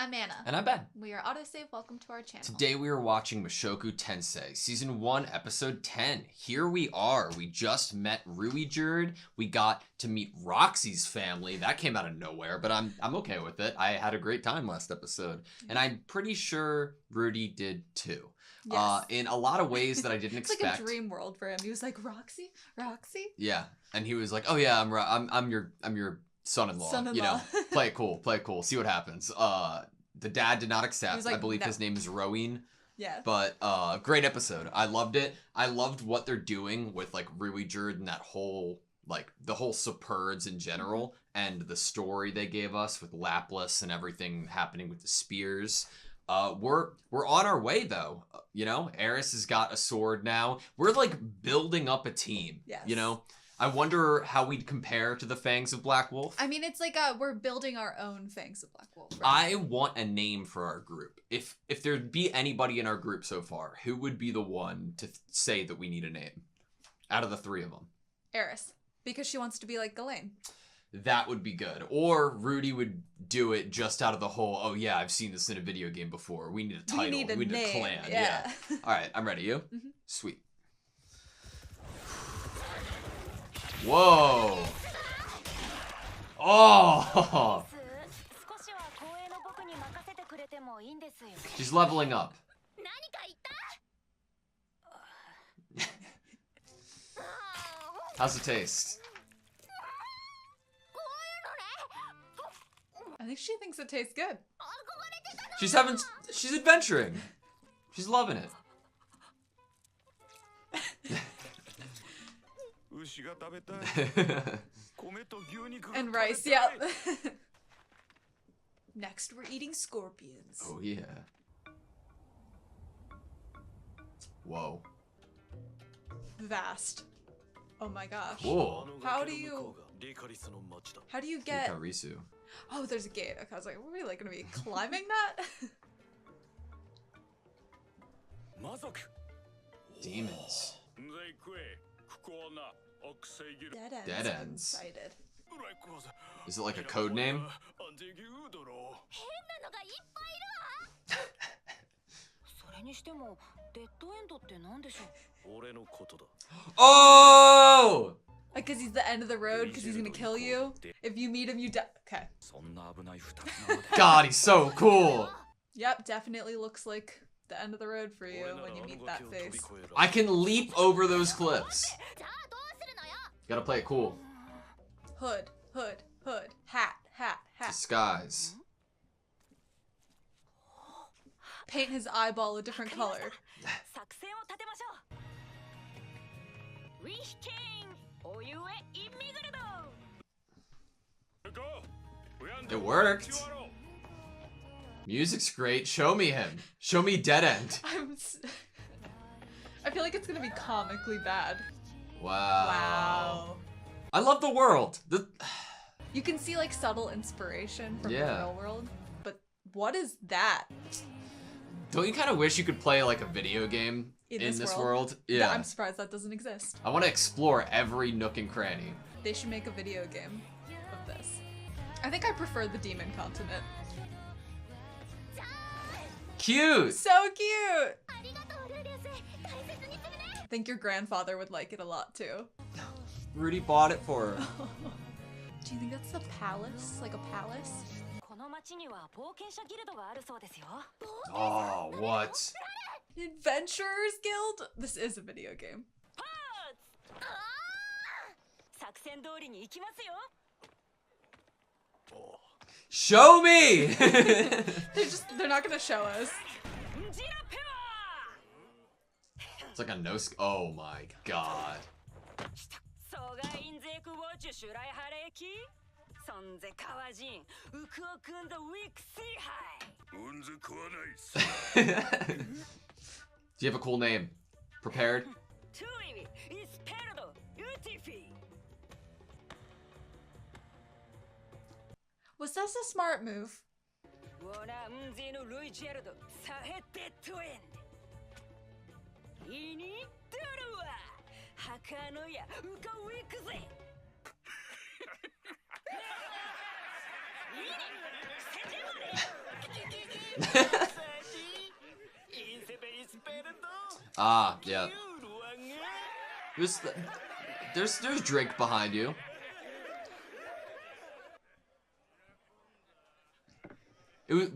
I'm Anna. And I'm Ben. We are AutoSave. Welcome to our channel. Today we are watching Mushoku Tensei, Season 1, Episode 10. Here we are. We just met Ruijerd. We got to meet Roxy's family. That came out of nowhere, but I'm okay with it. I had a great time last episode. And I'm pretty sure Rudy did too. Yes. In a lot of ways that I didn't it's expect. It's like a dream world for him. He was like, Roxy? Yeah. And he was like, oh yeah, I'm your son-in-law. You know, play it cool, see what happens. The dad did not accept. Like, I believe his name is Rowan. Yeah. But great episode. I loved it. I loved what they're doing with like Ruijerd and that whole the whole Superds in general, and the story they gave us with Laplace and everything happening with the spears. We're on our way though. You know, Eris has got a sword now. We're like building up a team. Yes. You know? I wonder how we'd compare to the Fangs of Black Wolf. I mean, it's like we're building our own Fangs of Black Wolf. Right? I want a name for our group. If there'd be anybody in our group so far, who would be the one to say that we need a name? Out of the three of them. Eris. Because she wants to be like Ghislaine. That would be good. Or Rudy would do it just out of the whole, oh yeah, I've seen this in a video game before. We need a title. We need a clan. Yeah. All right, I'm ready. You? Mm-hmm. Sweet. Whoa! Oh! She's leveling up. How's it taste? I think she thinks it tastes good. She's adventuring. She's loving it. And rice, yeah. Next, we're eating scorpions. Oh, yeah. Whoa. Vast. Oh my gosh. Whoa. How do you get... Hikarisu. Oh, there's a gate. Okay, I was like, were we like gonna be climbing that? Demons. Dead ends. Excited. Is it like a code name? Oh! Like, cause he's the end of the road, because he's gonna kill you. If you meet him, you die. Okay. God, he's so cool. Yep, definitely looks like the end of the road for you when you meet that face. I can leap over those cliffs. Gotta play it cool. Hood. Hat. Disguise. Paint his eyeball a different color. It worked. Music's great. Show me him. Show me Dead End. I feel like it's gonna be comically bad. Wow. I love the world. You can see like subtle inspiration from the real world, but what is that? Don't you kind of wish you could play like a video game in this world? Yeah. I'm surprised that doesn't exist. I want to explore every nook and cranny. They should make a video game of this. I think I prefer the Demon Continent. Cute! So cute! I think your grandfather would like it a lot too. Rudy bought it for her. Do you think that's the palace? Like a palace? Oh, what? Adventurers Guild? This is a video game. Show me! They're not gonna show us. It's like a oh my god. Do you have a cool name? Prepared? Was that a smart move? Ah, yeah. There's Drake behind you.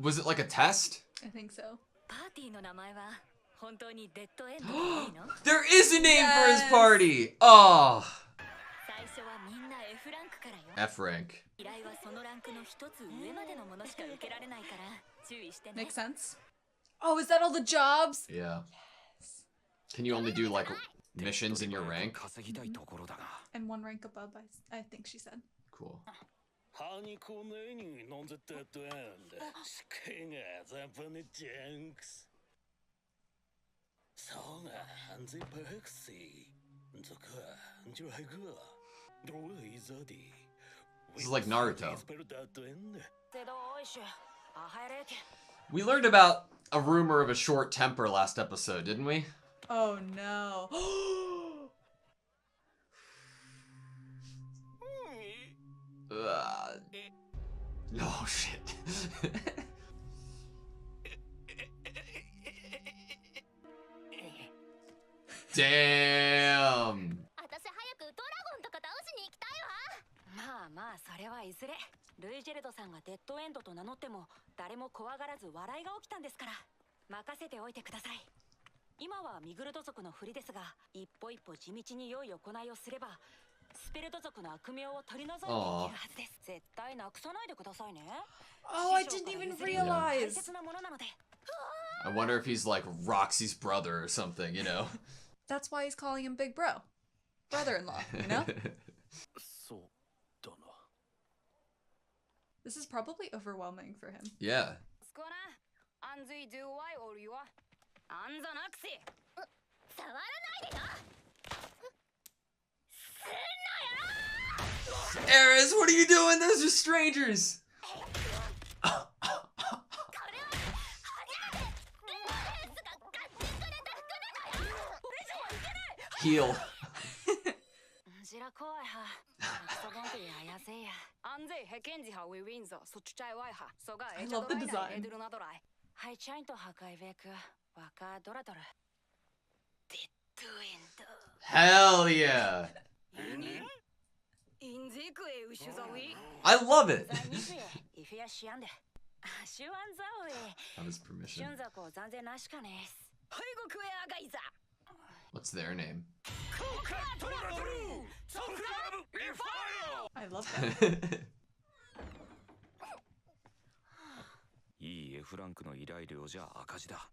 Was it like a test? I think so. There is a name for his party! Oh! F rank. Makes sense. Oh, is that all the jobs? Yeah. Can you only do like missions in your rank? And one rank above, I think she said. Cool. This is like Naruto. We learned about a rumor of a short temper last episode, didn't we? Oh no. No shit. Damn. ルイジェルドさんがデッドエンドと名乗っても誰も怖がらず笑いが起きたんですから任せておいてください。今はミグルド族の振りですが一歩一歩地道に良い行いをすればスペルト族の悪名を取り除いていけるはずです。絶対なくさないでくださいね。Oh, I didn't even realize. I wonder if he's like Roxy's brother or something, you know? That's why he's calling him Big Bro. Brother-in-law, you know? This is probably overwhelming for him. Yeah. Eris, what are you doing? Those are strangers. Heal. I love the design. Hell yeah. I love it. Have his permission. What's their name? I love that. いい F ランクの依頼料じゃ赤字だ。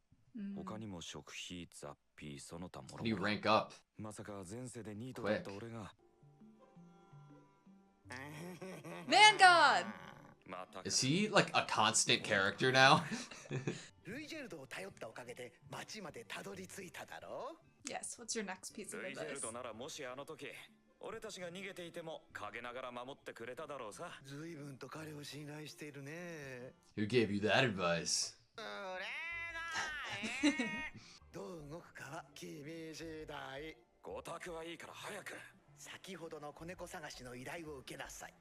他にも食費、雑費、その他もろ。How do you rank up? まさか前世でニートだった俺が。Vanguard! Is he like a constant character now? ルイジェルドを頼ったおかげで町までたどり着いただろう。 Yes, what's your next piece of ルイジェル advice? ドならもしあの時俺たちが逃げていても陰ながら守ってくれただろうさ。随分と彼を信頼しているね。 Who gave you that advice? どう動くかは君次第。ごたくはいいから早く。先ほどの子猫探しの依頼を受けなさい。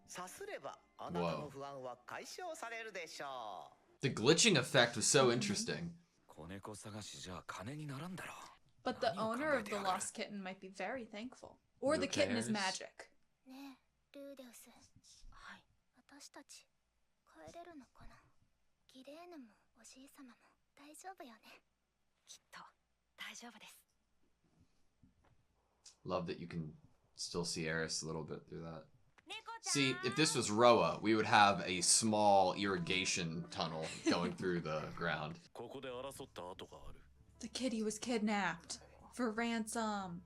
さすればあなたの不安は解消されるでしょう。 The glitching effect was so interesting. 子猫探しじゃ金にならんだろう。 But the owner of the lost kitten might be very thankful. Or the kitten is magic. ねえ、ルーデウス。はい。私たち帰れるのかな。ギレーヌもおじい様も大丈夫よね。きっと大丈夫です。 Love that you can still see Eris a little bit through that. See, if this was Roa, we would have a small irrigation tunnel going through the ground. The kitty was kidnapped for ransom.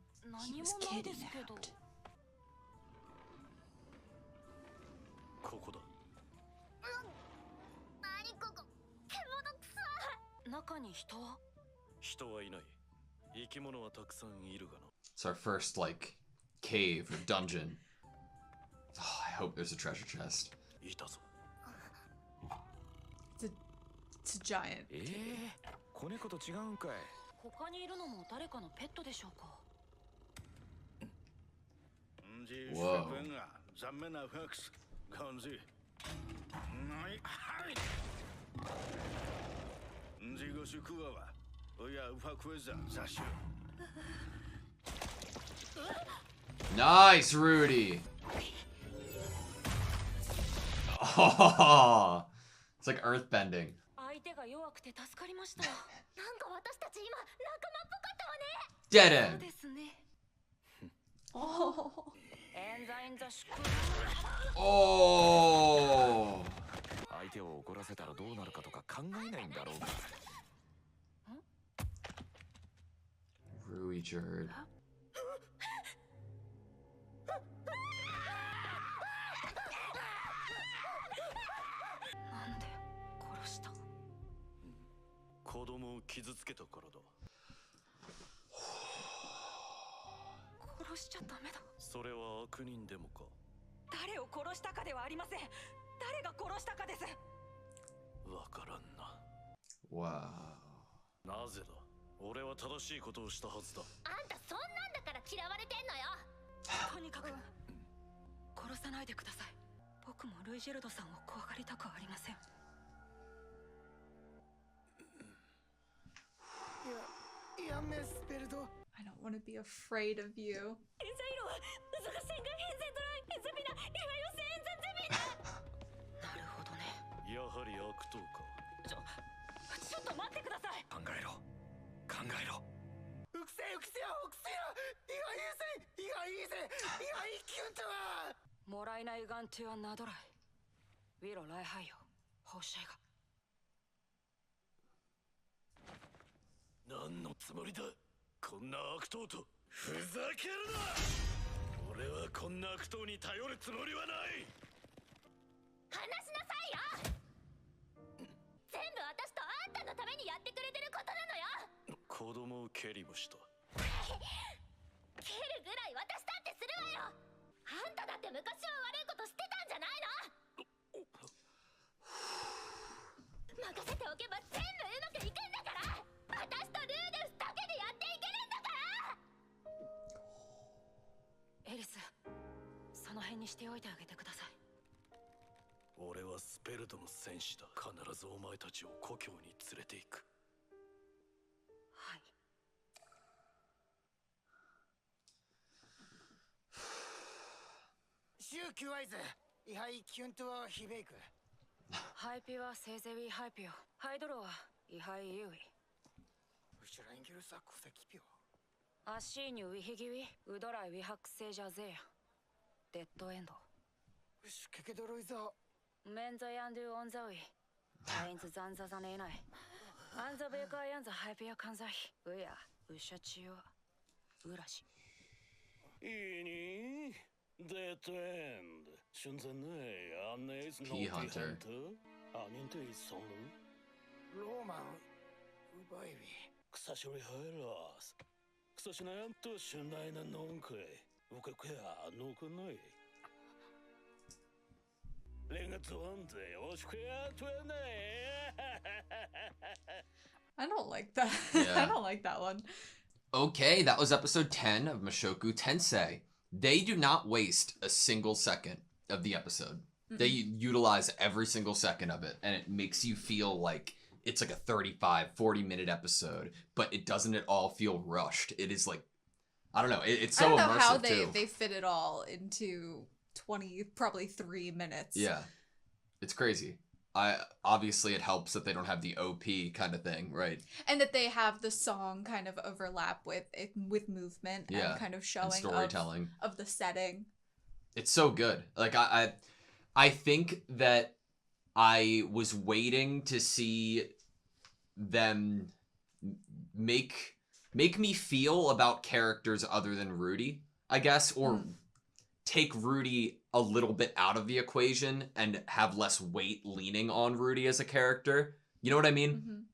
He was kidnapped. 何ここ、獣くさ。中に人は？人はいない。生き物はたくさんいるがな。 It's our first, like, cave or dungeon. Oh, I hope there's a treasure chest. It's a giant. 子猫と違うんかい。他にいるのも誰かのペットでしょうか。 Whoa. Whoa. 。 Whoa. 「 Whoa. 「 」 「 」 「 」 「 」 「 」 「 」 「 」 「 」 「 」 「 」 「 」 「 」 「 」 「 」 「 」 「 」 「 」 「 」 「 」 「 」 「 」 「 」 「 」 「 」 「 」 「 」 「 」 「 」 「 」 「 」 「 」 「 」 「 」 「 」 「 」 「 」 「 」 「 」 「 」 「 」 「 」 「 」 「 」 「 」 「 」 「 」 「 」 「 」 「 」 「 」 「 」 "" Nice, Rudy. Oh, it's like earthbending. 相手が弱くて助かりました。なんか私たち今仲間っぽかったわね。 Dead そう end. ですね。 Oh. エンザインザシュク。 Oh. 相手を怒らせたらどうなるかとか考えないんだろうが。Rui Jerd. なんで殺した？子供を傷つけたからだ。殺しちゃダメだ。それは悪人でもか。誰を殺したかではありません。誰が殺したかです。わからんな。 Wow. なぜだ。俺は正しいことをしたはずだ。あんたそんなんだから嫌われてんのよ。とにかく殺さないでください。僕もルイジェルドさんを怖がりたくはありません。やめスペルド。 I don't want to be afraid of you. エンザイロは嘘が戦が変然ドライエザビナイワヨセエンザゼビナ。なるほどね。やはり悪党か。ちょっと待ってください。考えろ。考えろ。うくせよくせようくせよ。いがいいぜ。いがいいキュンとは。もらいないガントゥアナドライ。ウィロライハイヨ。ホシャイが。何のつもりだ。こんな悪党とふざけるな。俺はこんな悪党に頼るつもりはない。話しなさいよ。全部私とあんたのためにやってくれてることなのよ。子供を蹴りもした。蹴るぐらい私だってするわよ。あんただって昔は悪いことしてたんじゃないの。任せておけば全部うまくいくんだから。私とルーデウスだけでやっていけるんだから。エリス、その辺にしておいてあげてください。俺はスペルドの戦士だ。必ずお前たちを故郷に連れて行く。はい。シューキュアイズ。イハイキュンとはヒベイク。ハイピはせいぜいハイピオ。ハイドロはイハイユイ。ウシュラインギルサコセキピオ。アシーニュウィヒギウィウドライウィハクセジャゼヤ。デッドエンド。ウシュケケドロイザ。メンザヤンドゥオンザウィ。アインズザンザザネイナイ。アンザベーカーヤンザハイピアカンザヒ。ウヤウシャチオウラシ。いいにデッドエンド。瞬間ねアンネイズノーティハンター。アニンテイソンル。ローマンウバイビ。草処理入らす。草しなんとしないなのんかい。うかくやのくない。レンガツワンでおしくやとやない。I don't like that. Yeah. I don't like that one. Okay, that was episode 10 of Mushoku Tensei. They do not waste a single second of the episode. They utilize every single second of it, and it makes you feel like it's like a 35, 40-minute episode, but it doesn't at all feel rushed. It is like, I don't know, it's so I don't know immersive how too. they fit it all into 20, probably 3 minutes. Yeah, it's crazy. Obviously it helps that they don't have the OP kind of thing, right? And that they have the song kind of overlap with movement and kind of showing and storytelling of the setting. It's so good. Like I think that I was waiting to see them make me feel about characters other than Rudy, I guess, or take Rudy a little bit out of the equation and have less weight leaning on Rudy as a character. You know what I mean?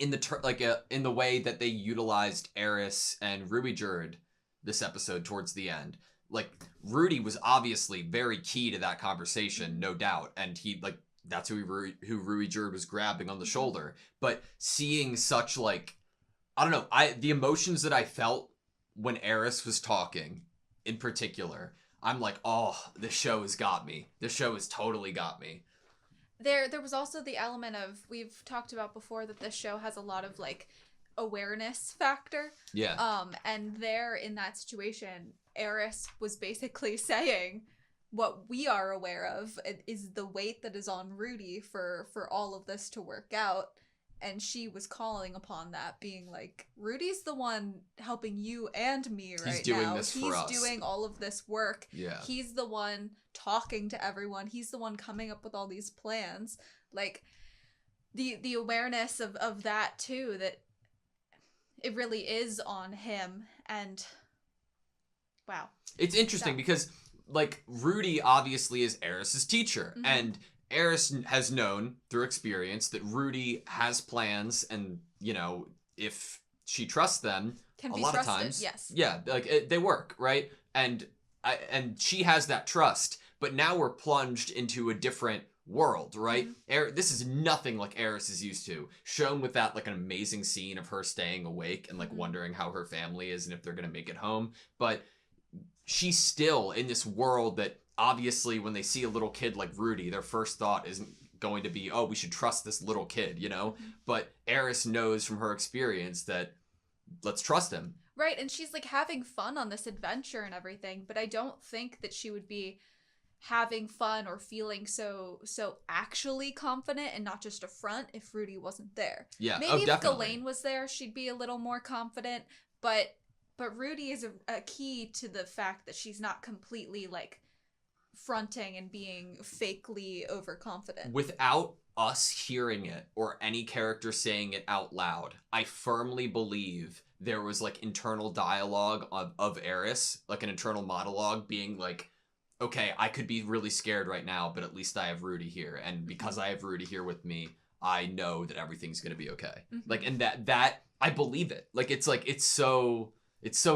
Mm-hmm. In the way that they utilized Eris and Ruby Jerd this episode towards the end. Like, Rudy was obviously very key to that conversation, no doubt, and he, like, that's who Ruby Jerd was grabbing on the shoulder. But seeing such, like, I don't know, the emotions that I felt when Eris was talking, in particular, I'm like, oh, this show has got me. This show has totally got me. there was also the element of, we've talked about before that this show has a lot of like awareness factor. Yeah. And there in that situation, Eris was basically saying what we are aware of is the weight that is on Rudy for all of this to work out. And she was calling upon that, being like, Rudy's the one helping you and me right now. He's doing this for us. He's doing all of this work. Yeah. He's the one talking to everyone. He's the one coming up with all these plans. Like, the awareness of that, too, that it really is on him. And, wow. It's interesting because, like, Rudy obviously is Eris's teacher. Mm-hmm. And Eris has known through experience that Rudy has plans, and, you know, if she trusts them, Can a be lot trusted, of times, yes. yeah, like they work, right? And she has that trust, but now we're plunged into a different world, right? Mm-hmm. This is nothing like Eris is used to. Shown with that, like, an amazing scene of her staying awake and like Mm-hmm. wondering how her family is and if they're gonna make it home, but she's still in this world that obviously when they see a little kid like Rudy, their first thought isn't going to be, oh, we should trust this little kid, you know? Mm-hmm. But Eris knows from her experience that let's trust him. Right, and she's like having fun on this adventure and everything, but I don't think that she would be having fun or feeling so actually confident and not just a front if Rudy wasn't there. Yeah, Maybe if definitely. Ghislaine was there, she'd be a little more confident, but Rudy is a key to the fact that she's not completely like fronting and being fakely overconfident. Without us hearing it or any character saying it out loud, I firmly believe there was like internal dialogue of Eris, like an internal monologue being like, okay, I could be really scared right now, but at least I have Rudy here. And because I have Rudy here with me, I know that everything's going to be okay. Mm-hmm. Like, and that I believe it. Like, it's so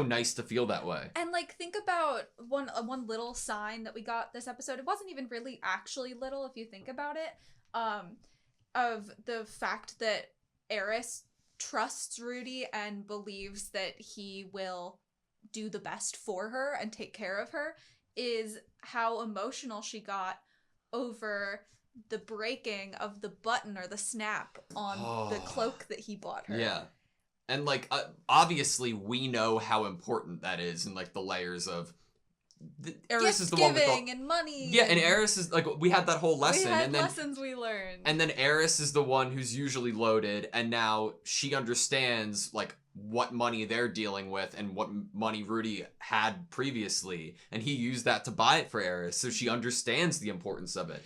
nice to feel that way. And like, think about one little sign that we got this episode. It wasn't even really actually little if you think about it. Of the fact that Eris trusts Rudy and believes that he will do the best for her and take care of her, is how emotional she got over the breaking of the button or the snap on the cloak that he bought her. Yeah. And like, obviously we know how important that is, and like the layers of Eris is the one with giving and money. Yeah, and Eris is like, we had that whole lesson. We had and then lessons we learned. And then Eris is the one who's usually loaded, and now she understands like what money they're dealing with and what money Rudy had previously, and he used that to buy it for Eris, so she understands the importance of it.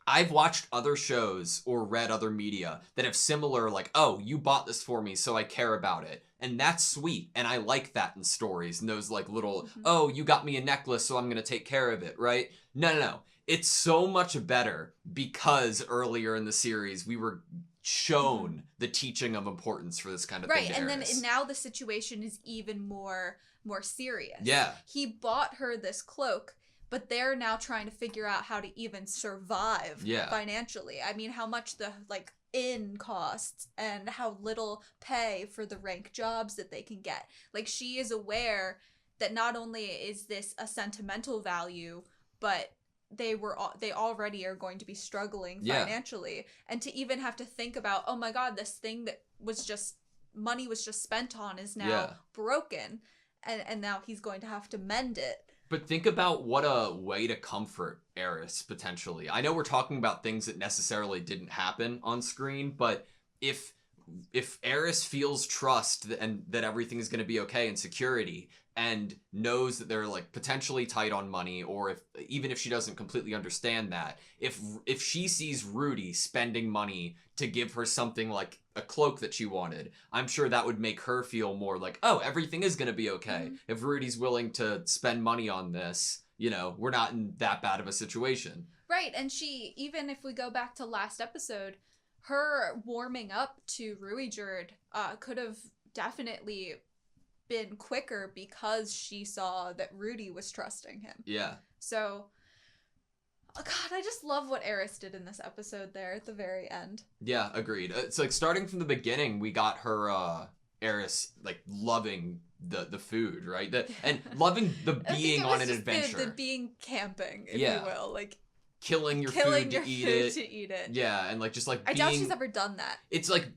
I've watched other shows or read other media that have similar, like, oh, you bought this for me, so I care about it. And that's sweet. And I like that in stories. And those, like, little, oh, you got me a necklace, so I'm going to take care of it, right? No. It's so much better because earlier in the series, we were shown the teaching of importance for this kind of thing. Right, and then now the situation is even more serious. Yeah. He bought her this cloak, but they're now trying to figure out how to even survive financially. I mean, how much the, like, inn costs and how little pay for the rank jobs that they can get. Like, she is aware that not only is this a sentimental value, but they already are going to be struggling financially. And to even have to think about, oh my god, this thing that money was just spent on is now broken. And now he's going to have to mend it. But think about what a way to comfort Eris, potentially. I know we're talking about things that necessarily didn't happen on screen, but if Eris feels trust and that everything is going to be okay and security, and knows that they're like potentially tight on money, or even if she doesn't completely understand that, if she sees Rudy spending money to give her something like a cloak that she wanted, I'm sure that would make her feel more like, oh, everything is going to be okay. Mm-hmm. If Rudy's willing to spend money on this, you know, we're not in that bad of a situation. Right, and she, even if we go back to last episode, her warming up to Ruijerd could have definitely been quicker because she saw that Rudy was trusting him. Yeah. So, oh god, I just love what Eris did in this episode there at the very end. Yeah, agreed. It's like starting from the beginning, we got her, Eris, like loving the food, right? And loving the being on an adventure. The being camping, if you will. Like, killing your food to eat it. Yeah, and like just like I doubt she's ever done that. It's like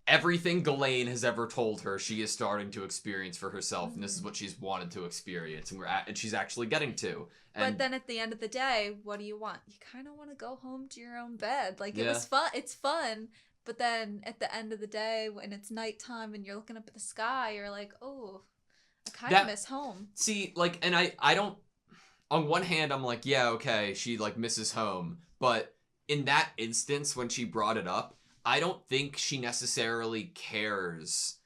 everything Ghislaine has ever told her she is starting to experience for herself, and this is what she's wanted to experience, and she's actually getting to. But then at the end of the day, what do you want? You kind of want to go home to your own bed. Like, it was fun. It's fun. But then at the end of the day, when it's nighttime and you're looking up at the sky, you're like, oh, I kind of miss home. See, like, and I don't, on one hand, I'm like, yeah, okay, she, like, misses home. But in that instance, when she brought it up, I don't think she necessarily cares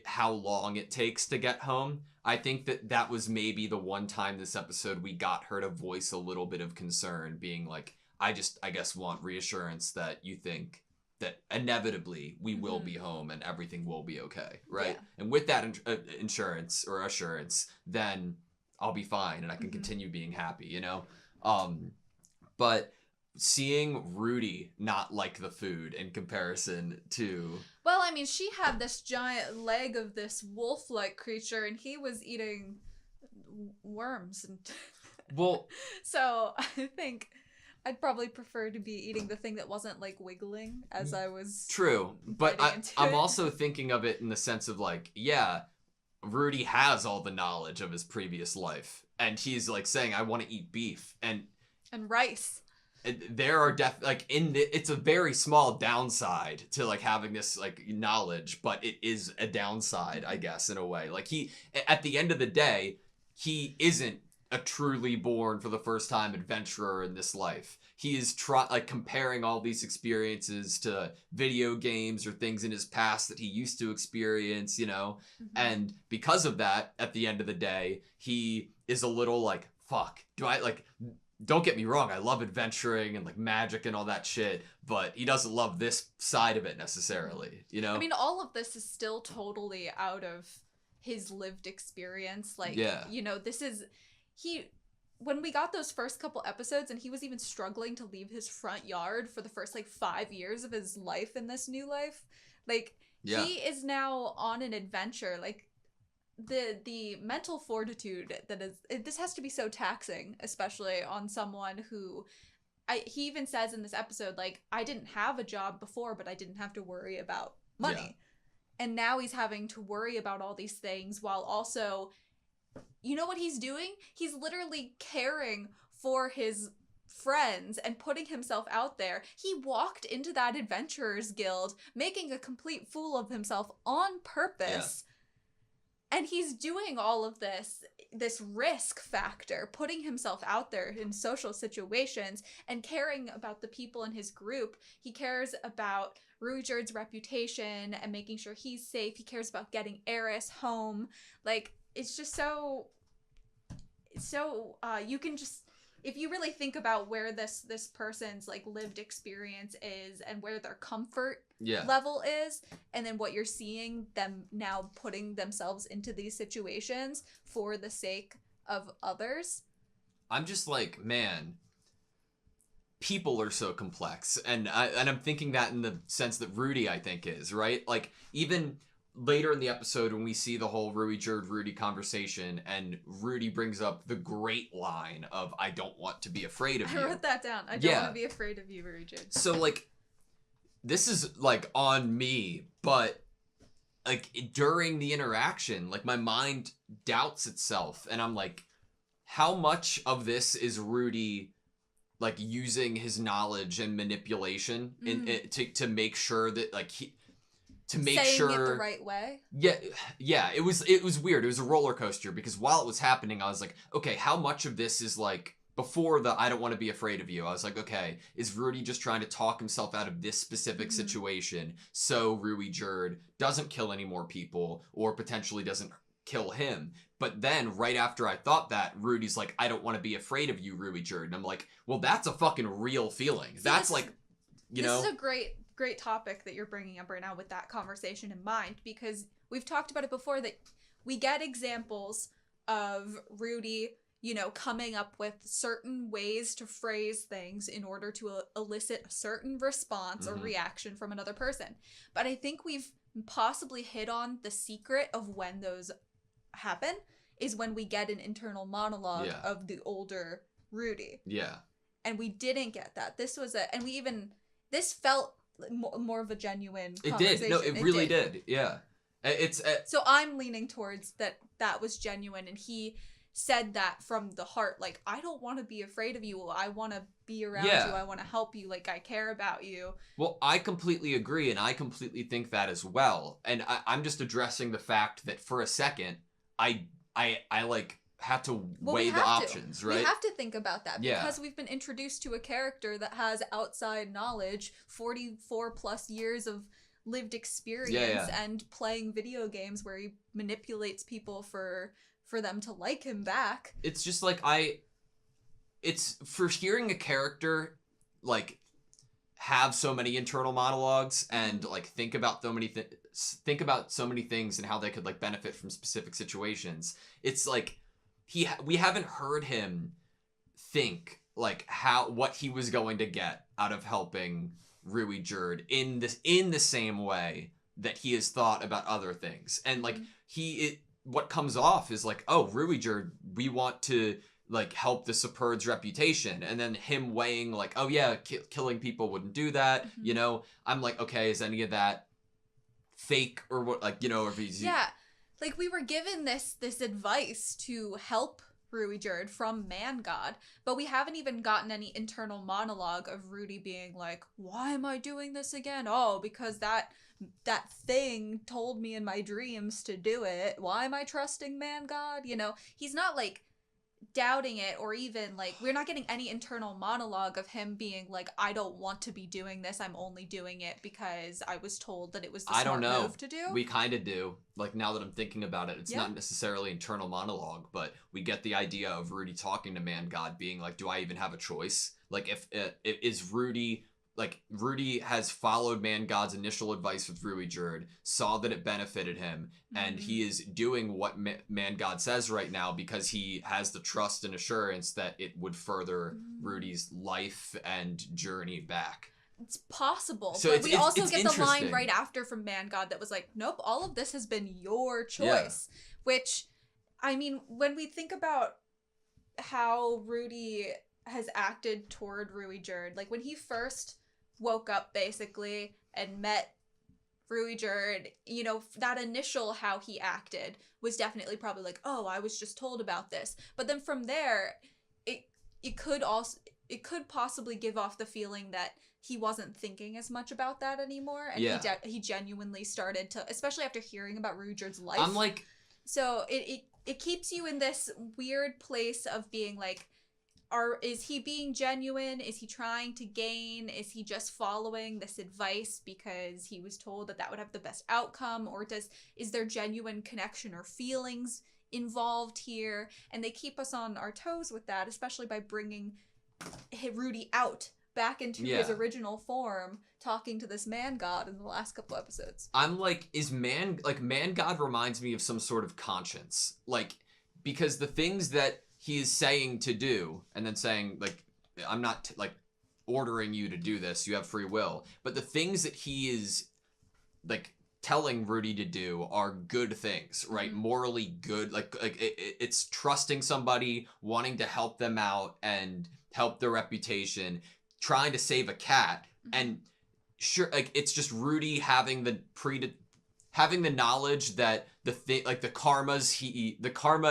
how long it takes to get home. I think that was maybe the one time this episode we got her to voice a little bit of concern, being like, I guess want reassurance that you think that inevitably we will be home and everything will be okay, right? Yeah. And with that insurance or assurance, then I'll be fine and I can continue being happy, you know? But seeing Rudy not like the food in comparison to... Well, I mean, she had this giant leg of this wolf-like creature and he was eating worms. And well... So I think I'd probably prefer to be eating the thing that wasn't, like, wiggling as I was... True, but I'm also thinking of it in the sense of, like, yeah, Rudy has all the knowledge of his previous life, and he's, like, saying, I want to eat beef, and rice. There are it's a very small downside to, like, having this, like, knowledge, but it is a downside, I guess, in a way. Like, at the end of the day, he isn't a truly born for the first time adventurer in this life. He is comparing all these experiences to video games or things in his past that he used to experience, you know? And because of that, at the end of the day, he is a little like, fuck, don't get me wrong, I love adventuring and like magic and all that shit, but he doesn't love this side of it necessarily, you know? I mean, all of this is still totally out of his lived experience. Like, you know, when we got those first couple episodes and he was even struggling to leave his front yard for the first, like, 5 years of his life in this new life, like, he is now on an adventure. Like, the mental fortitude this has to be so taxing, especially on someone who, he even says in this episode, like, I didn't have a job before, but I didn't have to worry about money. Yeah. And now he's having to worry about all these things while also... You know what he's doing? He's literally caring for his friends and putting himself out there. He walked into that Adventurers Guild making a complete fool of himself on purpose. Yeah. And he's doing all of this risk factor, putting himself out there in social situations and caring about the people in his group. He cares about Ruijerd's reputation and making sure he's safe. He cares about getting Eris home. Like, it's just so you can just, if you really think about where this person's, like, lived experience is and where their comfort level is, and then what you're seeing them now putting themselves into these situations for the sake of others. I'm just like, man, people are so complex, and I'm thinking that in the sense that Rudy, I think, is, right? Like, even later in the episode when we see the whole Rudy conversation and Rudy brings up the great line of, I don't want to be afraid of you. I wrote that down. I don't want to be afraid of you, Ruijerd. So, like, this is, like, on me, but, like, during the interaction, like, my mind doubts itself, and I'm like, how much of this is Rudy, like, using his knowledge and manipulation to make sure that, like, to make saying sure it the right way. Yeah, it was weird. It was a roller coaster because while it was happening, I was like, okay, how much of this is, like, before the I don't want to be afraid of you, I was like, okay, is Rudy just trying to talk himself out of this specific situation so Ruijerd doesn't kill any more people or potentially doesn't kill him? But then right after I thought that, Rudy's like, I don't want to be afraid of you, Ruijerd. And I'm like, well, that's a fucking real feeling. See, that's like, you know. This is a great topic that you're bringing up right now with that conversation in mind, because we've talked about it before that we get examples of Rudy, you know, coming up with certain ways to phrase things in order to elicit a certain response or reaction from another person. But I think we've possibly hit on the secret of when those happen is when we get an internal monologue of the older Rudy. Yeah. and we didn't get that. This felt more of a genuine conversation. It did. No, it really did. Yeah. So I'm leaning towards that was genuine, and he said that from the heart. Like, I don't want to be afraid of you. I want to be around you. I want to help you. Like, I care about you. Well, I completely agree, and I completely think that as well. And I'm just addressing the fact that for a second, I like had to weigh the options, right? We have to think about that because we've been introduced to a character that has outside knowledge, 44 plus years of lived experience and playing video games where he manipulates people for them to like him back. It's just like it's for hearing a character like have so many internal monologues and like think about so many things and how they could like benefit from specific situations. It's like we haven't heard him think like what he was going to get out of helping Rui Jerd in the same way that he has thought about other things. And like what comes off is like, oh, Rui Jerd, we want to like help the Superb's reputation, and then him weighing like, oh yeah, killing people wouldn't do that. You know, I'm like, okay, is any of that fake or what? Like, you know, if he's like we were given this advice to help Rui Jerd from Man God, but we haven't even gotten any internal monologue of Rudy being like, why am I doing this again? Oh, because that thing told me in my dreams to do it. Why am I trusting Man God? You know, he's not like doubting it, or even like we're not getting any internal monologue of him being like, I don't want to be doing this, I'm only doing it because I was told that it was the smart move to do. We kind of do. Like, now that I'm thinking about it, it's not necessarily internal monologue, but we get the idea of Rudy talking to Man God being like, do I even have a choice? Like, if is Rudy, like, Rudy has followed Man God's initial advice with Rui Jerd, saw that it benefited him, and he is doing what Man God says right now because he has the trust and assurance that it would further Rudy's life and journey back. It's possible. So but we also get the line right after from Man God that was like, nope, all of this has been your choice. Yeah. Which, I mean, when we think about how Rudy has acted toward Rui Jerd, like when he first woke up basically and met Rui Jerd, you know, that initial how he acted was definitely probably like, oh, I was just told about this. But then from there, it could possibly give off the feeling that he wasn't thinking as much about that anymore, and he genuinely started to, especially after hearing about Rui Jerd's life. I'm like, so it keeps you in this weird place of being like, is he being genuine? Is he trying to gain? Is he just following this advice because he was told that would have the best outcome? Or is there genuine connection or feelings involved here? And they keep us on our toes with that, especially by bringing Rudy out back into his original form, talking to this Man God in the last couple episodes. I'm like, Man God reminds me of some sort of conscience. Like, because the things that he is saying to do, and then saying, like, I'm not, like, ordering you to do this, you have free will. But the things that he is, like, telling Rudy to do are good things, right? Morally good. Like it's trusting somebody, wanting to help them out and help their reputation, trying to save a cat. And sure, like, it's just Rudy having the knowledge that the karma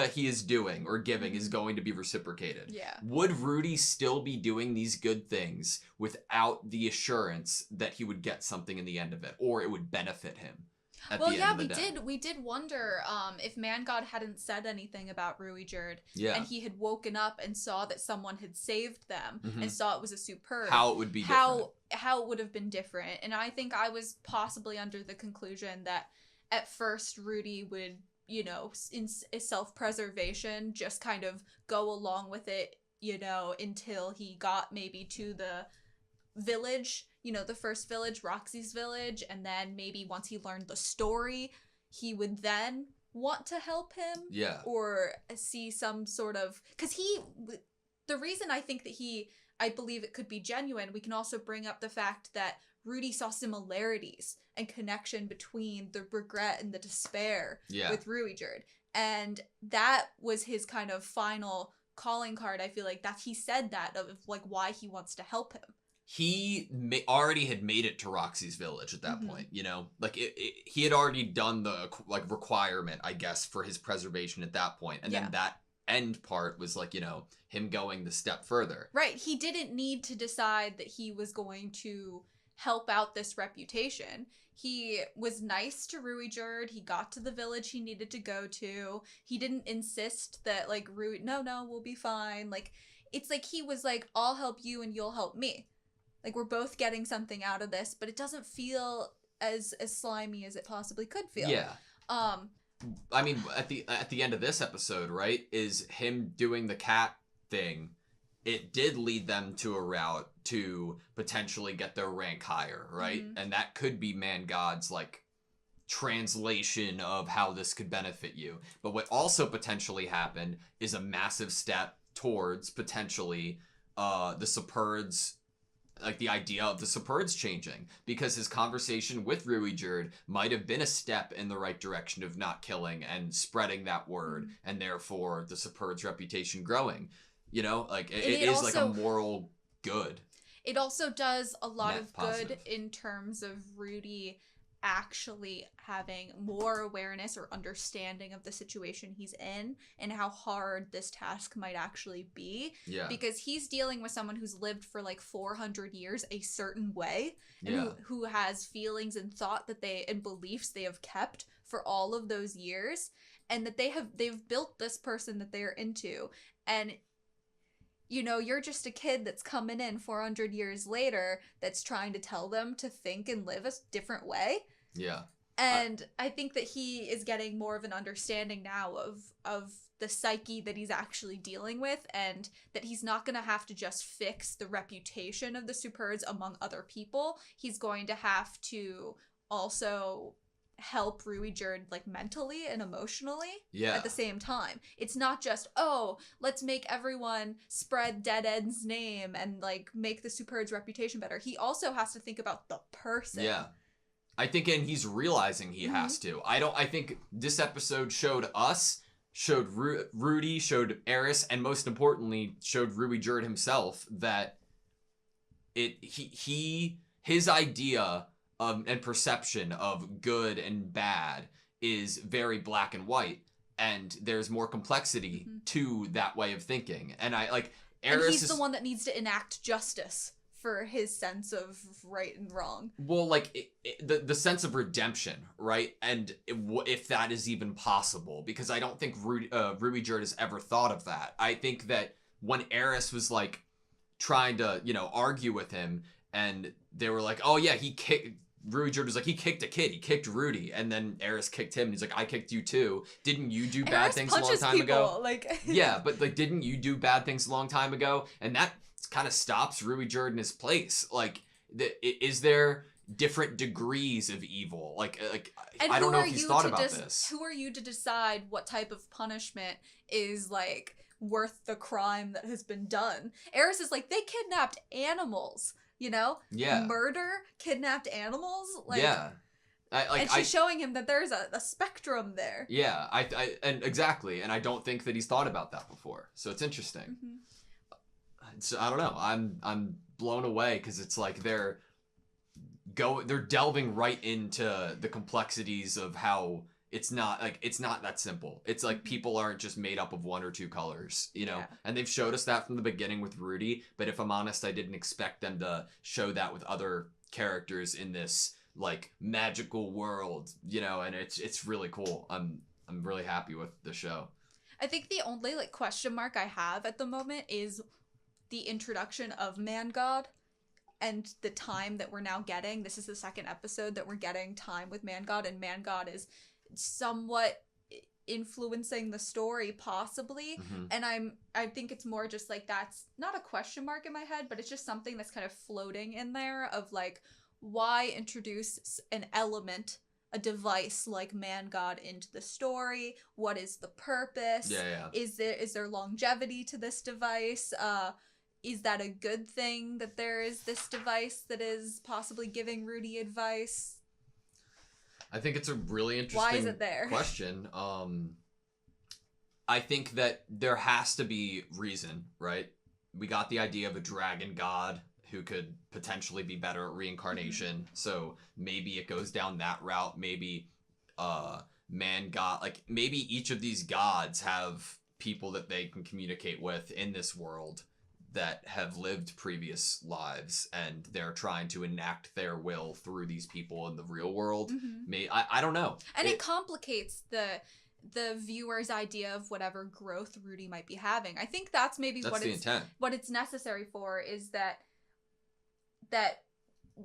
he is doing or giving is going to be reciprocated. Yeah. Would Rudy still be doing these good things without the assurance that he would get something in the end of it, or it would benefit him at the end of the day? We did wonder if Man God hadn't said anything about Rui Jerd, and he had woken up and saw that someone had saved them and saw it was a Superb. How it would be different. How it would have been different. And I think I was possibly under the conclusion that at first Rudy would, you know, in self-preservation, just kind of go along with it, you know, until he got maybe to the village, you know, the first village, Roxy's village, and then maybe once he learned the story, he would then want to help him. Yeah. Or see some sort of, because the reason I think that I believe it could be genuine, we can also bring up the fact that Rudy saw similarities and connection between the regret and the despair with Rui Jerd. And that was his kind of final calling card, I feel like he said that of like why he wants to help him. He already had made it to Roxy's village at that point, you know? Like, he had already done the, like, requirement, I guess, for his preservation at that point. And then that end part was, like, you know, him going the step further. Right. He didn't need to decide that he was going to help out this reputation. He was nice to Ruijerd. He got to the village he needed to go to. He didn't insist that, like, no, we'll be fine. Like, it's like he was like, I'll help you and you'll help me. Like, we're both getting something out of this, but it doesn't feel as slimy as it possibly could feel. Yeah. I mean, at the end of this episode, right, is him doing the cat thing. It did lead them to a route to potentially get their rank higher, right? Mm-hmm. And that could be Man God's, like, translation of how this could benefit you. But what also potentially happened is a massive step towards potentially the Superds, like the idea of the Superds changing, because his conversation with Ruijerd might have been a step in the right direction of not killing and spreading that word, and therefore the Superds' reputation growing. You know, like it is also, like a moral good. It also does a lot of good in terms of Rudy actually having more awareness or understanding of the situation he's in and how hard this task might actually be. Yeah. Because he's dealing with someone who's lived for like 400 years a certain way, and who has feelings and thought that and beliefs they have kept for all of those years, and that they've built this person that they're into. And you know, you're just a kid that's coming in 400 years later that's trying to tell them to think and live a different way. Yeah. And I think that he is getting more of an understanding now of the psyche that he's actually dealing with, and that he's not going to have to just fix the reputation of the Superds among other people. He's going to have to also help Ruijerd, like, mentally and emotionally at the same time. It's not just, oh, let's make everyone spread Dead End's name and, like, make the Superds' reputation better. He also has to think about the person. Yeah. I think, and he's realizing he has to. I think this episode showed Rudy, showed Eris, and most importantly, showed Ruijerd himself that his idea and perception of good and bad is very black and white, and there's more complexity to that way of thinking. And Eris, and he's the one that needs to enact justice for his sense of right and wrong. Well, like, the sense of redemption, right? And if that is even possible, because I don't think Ruijerd has ever thought of that. I think that when Eris was, like, trying to, you know, argue with him, and they were like, oh yeah, Ruijerd was like, he kicked a kid. He kicked Rudy. And then Eris kicked him. And he's like, I kicked you too. Didn't you do bad things a long time ago? Like... Yeah, but, like, didn't you do bad things a long time ago? And that kind of stops Ruijerd in his place. Like, is there different degrees of evil? Like I don't know if he's thought about this. Who are you to decide what type of punishment is, like, worth the crime that has been done? Eris is like, they kidnapped animals. You know? Yeah. Murder, kidnapped animals. Like, yeah. And she's showing him that there's a spectrum there. Yeah. And exactly. And I don't think that he's thought about that before. So it's interesting. So I don't know. I'm blown away, because it's like they're delving right into the complexities of how it's not that simple. It's like people aren't just made up of one or two colors, you know? Yeah. And they've showed us that from the beginning with Rudy, but if I'm honest, I didn't expect them to show that with other characters in this, like, magical world, you know? And it's really cool. I'm really happy with the show. I think the only, like, question mark I have at the moment is the introduction of Man God and the time that we're now getting. This is the second episode that we're getting time with Man God, and Man God is somewhat influencing the story, possibly. And I think it's more just like, that's not a question mark in my head, but it's just something that's kind of floating in there of, like, why introduce an element, a device like Man God into the story? What is the purpose? Yeah. Is there longevity to this device? Is that a good thing that there is this device that is possibly giving Rudy advice? I think it's a really interesting Why is it there? question. I think that there has to be reason, right? We got the idea of a dragon god who could potentially be better at reincarnation. So maybe it goes down that route. Maybe man god, like maybe each of these gods have people that they can communicate with in this world that have lived previous lives, and they're trying to enact their will through these people in the real world. I don't know. And it complicates the viewer's idea of whatever growth Rudy might be having. I think that's maybe what it's necessary for, is that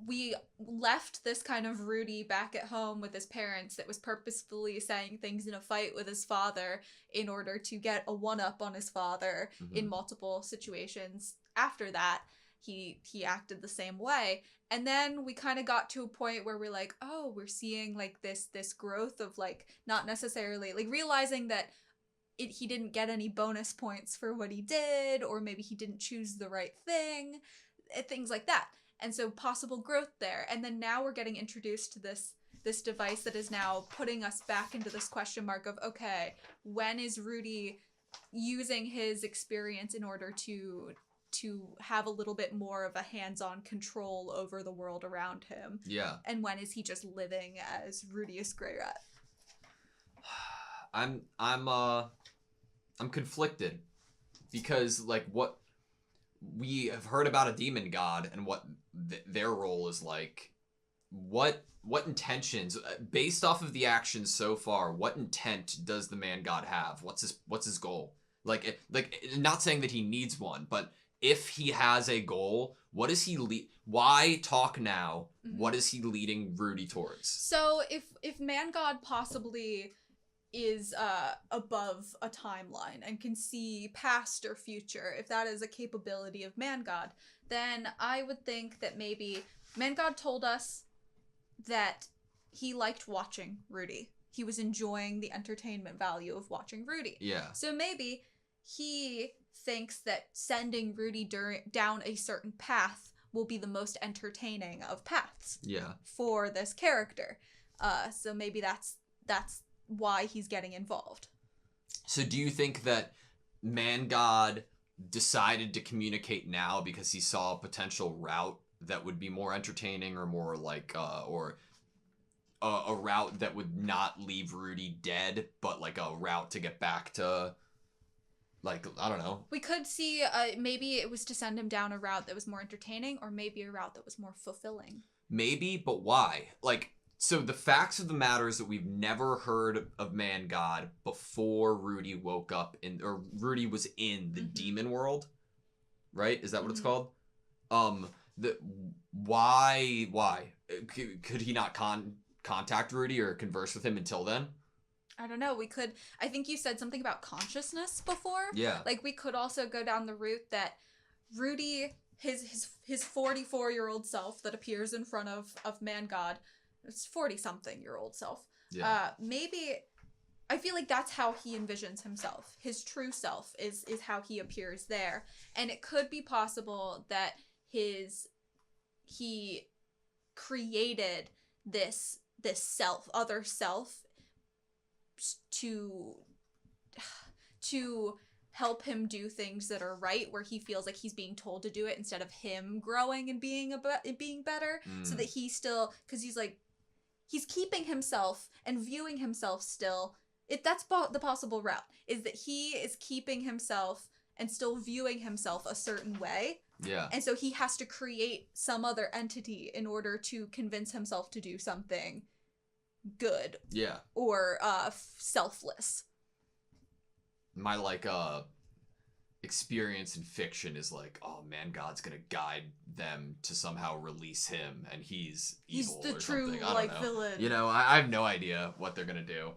we left this kind of Rudy back at home with his parents that was purposefully saying things in a fight with his father in order to get a one-up on his father in multiple situations. After that, he acted the same way. And then we kind of got to a point where we're like, oh, we're seeing like this growth of like not necessarily like realizing that he didn't get any bonus points for what he did, or maybe he didn't choose the right thing, things like that. And so possible growth there. And then now we're getting introduced to this device that is now putting us back into this question mark of, okay, when is Rudy using his experience in order to have a little bit more of a hands-on control over the world around him? Yeah. And when is he just living as Rudius Greyrat? I'm conflicted, because like what we have heard about a demon god and what their role is like, what intentions, based off of the actions so far, what intent does the man god have? What's his goal? Like not saying that he needs one, but if he has a goal, what is he why talk now? What is he leading Rudy towards? So if man god possibly is above a timeline and can see past or future, if that is a capability of man god, then I would think that maybe man god told us that he liked watching Rudy. He was enjoying the entertainment value of watching Rudy. Yeah. So maybe he thinks that sending Rudy down a certain path will be the most entertaining of paths. Yeah. For this character. So maybe that's why he's getting involved. So do you think that man god decided to communicate now because he saw a potential route that would be more entertaining, or more like or a route that would not leave Rudy dead, but like a route to get back to, like, I don't know. We could see maybe it was to send him down a route that was more entertaining, or maybe a route that was more fulfilling. Maybe, but why? Like, so the facts of the matter is that we've never heard of man god before Rudy woke up or Rudy was in the demon world, right? Is that what it's called? Why? Could he not contact Rudy or converse with him until then? I don't know. I think you said something about consciousness before. Yeah. Like, we could also go down the route that Rudy, his 44-year-old self that appears in front of man god, it's 40-something-year-old self. Yeah. Maybe, I feel like that's how he envisions himself. His true self is how he appears there. And it could be possible that he created this other self to help him do things that are right, where he feels like he's being told to do it instead of him growing and being better. So that he still, because he's keeping himself and viewing himself still. That's the possible route, is that he is keeping himself and still viewing himself a certain way. Yeah. And so he has to create some other entity in order to convince himself to do something good. Yeah. Or selfless. My experience in fiction is like, oh, man god's gonna guide them to somehow release him, and he's evil the or true something. I don't know. villain. You know, I have no idea what they're gonna do.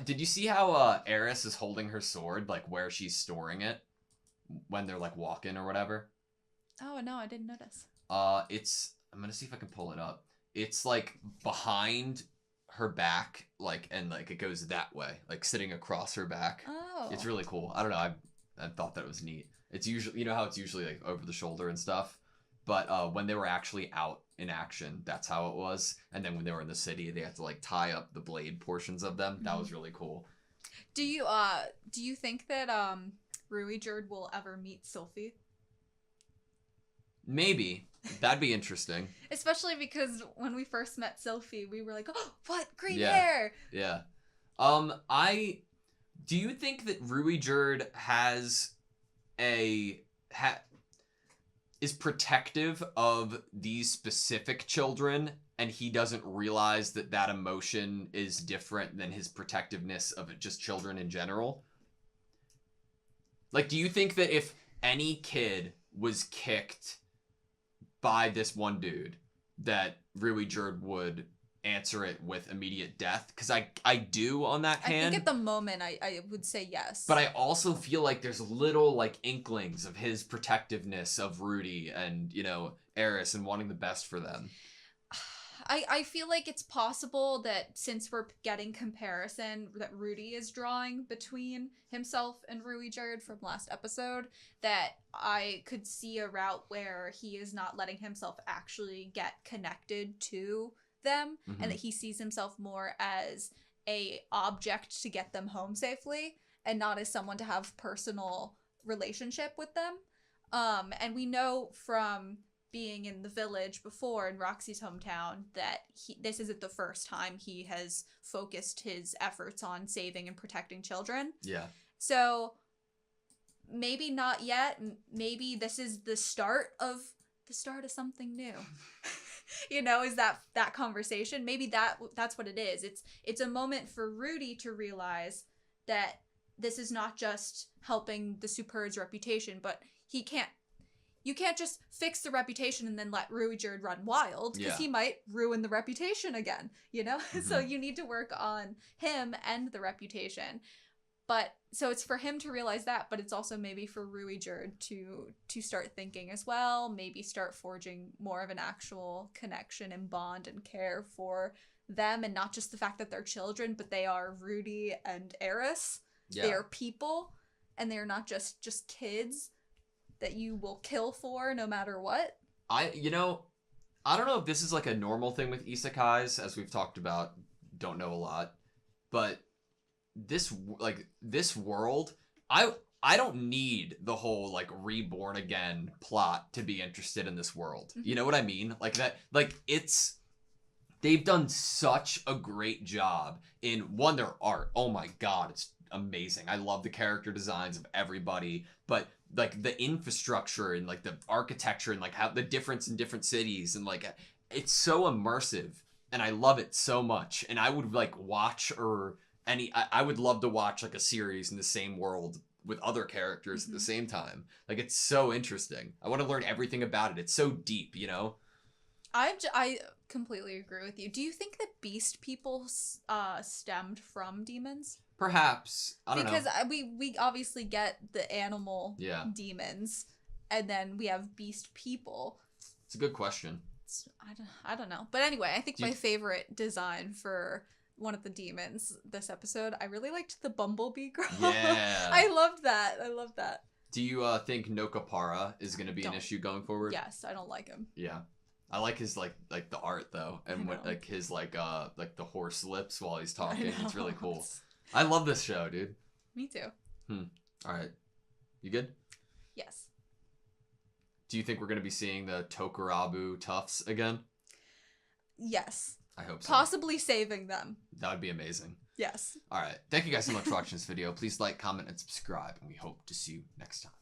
Did you see how Eris is holding her sword, like where she's storing it when they're like walking or whatever? Oh no, I didn't notice. I'm gonna see if I can pull it up. It's like behind her back, like, and like it goes that way, like sitting across her back. Oh. It's really cool. I don't know. I thought that was neat. It's usually, you know how it's usually like over the shoulder and stuff, but when they were actually out in action, that's how it was. And then when they were in the city, they had to like tie up the blade portions of them. That was really cool. Do you think that Ruijerd will ever meet Sylphie? Maybe. That'd be interesting. Especially because when we first met Sylphie, we were like, oh, what? Green hair! Yeah. Do you think that Ruijerd is protective of these specific children, and he doesn't realize that emotion is different than his protectiveness of just children in general? Like, do you think that if any kid was kicked by this one dude, that Ruijerd would answer it with immediate death? Because I do on that hand. I think at the moment I would say yes. But I also feel like there's little like inklings of his protectiveness of Rudy and, you know, Eris and wanting the best for them. I feel like it's possible that since we're getting comparison that Rudy is drawing between himself and Ruijerd from last episode, that I could see a route where he is not letting himself actually get connected to them, and that he sees himself more as a object to get them home safely and not as someone to have personal relationship with them. And we know from being in the village before in Roxy's hometown that this isn't the first time he has focused his efforts on saving and protecting children. Yeah. So maybe not yet. Maybe this is the start of something new. You know, is that conversation? Maybe that's what it is. It's a moment for Rudy to realize that this is not just helping the Super's reputation, but you can't just fix the reputation and then let Ruijerd run wild, because he might ruin the reputation again, you know? So you need to work on him and the reputation. But so it's for him to realize that, but it's also maybe for Ruijerd to start thinking as well, maybe start forging more of an actual connection and bond and care for them, and not just the fact that they're children, but they are Rudy and Eris. Yeah. They are people, and they're not just kids that you will kill for no matter what. I don't know if this is like a normal thing with isekais, as we've talked about, don't know a lot, but this world, I don't need the whole like reborn again plot to be interested in this world. You know what I mean? Like that, like they've done such a great job in their art. Oh my god, it's amazing. I love the character designs of everybody, but like the infrastructure and like the architecture and like how the difference in different cities, and like it's so immersive, and I love it so much. And I would like watch I would love to watch like a series in the same world with other characters at the same time. Like, it's so interesting. I want to learn everything about it. It's so deep, you know? I completely agree with you. Do you think that beast people stemmed from demons? Perhaps. I don't know. Because we obviously get the animal demons, and then we have beast people. It's a good question. I don't know. But anyway, I think my favorite design for one of the demons this episode, I really liked the bumblebee girl. Yeah. I loved that. Do you think Nokapara is going to be an issue going forward? Yes, I don't like him. Yeah. I like his like the art though, and what like his like the horse lips while he's talking. It's really cool. I love this show, dude. Me too. All right. You good? Yes. Do you think we're going to be seeing the Tokurabu Tufts again? Yes. I hope so. Possibly saving them. That would be amazing. Yes. All right. Thank you guys so much for watching this video. Please like, comment, and subscribe, and we hope to see you next time.